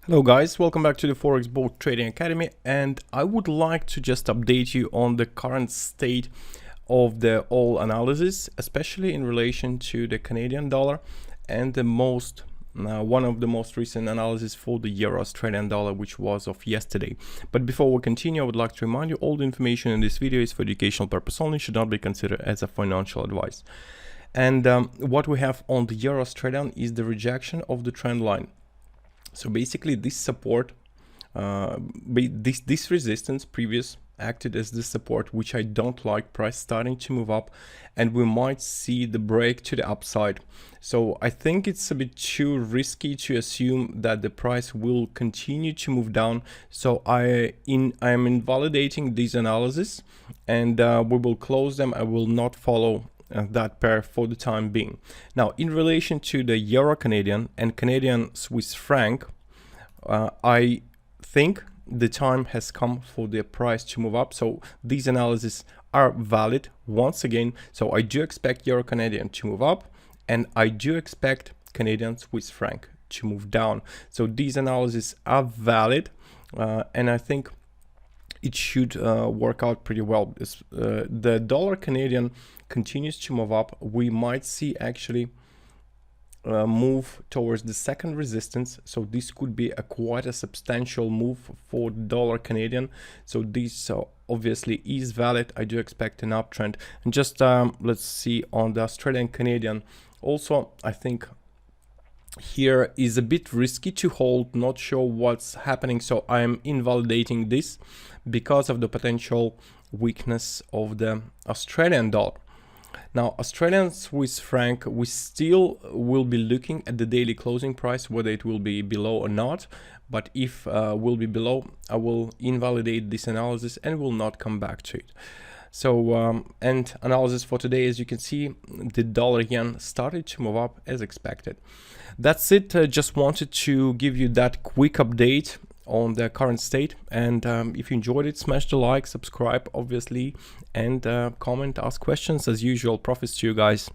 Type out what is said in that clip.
Hello guys, welcome back to the Forex Boat Trading Academy, and I would like to just update you on the current state of the oil analysis, especially in relation to the Canadian dollar and the one of the most recent analysis for the Euro Australian dollar, which was of yesterday. But before we continue, I would like to remind you all the information in this video is for educational purpose only, should not be considered as a financial advice. And what we have on the Euro Australian is the rejection of the trend line. So basically this support, this resistance previous acted as this support, which I don't like, price starting to move up, and we might see the break to the upside. So I think it's a bit too risky to assume that the price will continue to move down. So I am invalidating these analysis, and we will close them. I will not follow that pair for the time being. Now, in relation to the Euro Canadian and Canadian Swiss franc, I think the time has come for the price to move up. So these analyses are valid once again. So I do expect Euro Canadian to move up, and I do expect Canadian Swiss franc to move down. So these analyses are valid, and I think it should work out pretty well. The dollar Canadian continues to move up. We might see actually move towards the second resistance. So this could be quite a substantial move for the dollar Canadian. So this obviously is valid. I do expect an uptrend. And just let's see on the Australian Canadian. Also, I think here is a bit risky to hold, not sure what's happening, so I'm invalidating this because of the potential weakness of the Australian dollar. Now, Australian Swiss franc, we still will be looking at the daily closing price, whether it will be below or not. But if will be below, I will invalidate this analysis and will not come back to it. So and analysis for today, as you can see, the dollar yen started to move up as expected. That's it. Just wanted to give you that quick update on the current state, and if you enjoyed it, smash the like, subscribe obviously, and comment, ask questions as usual. Profits to you guys.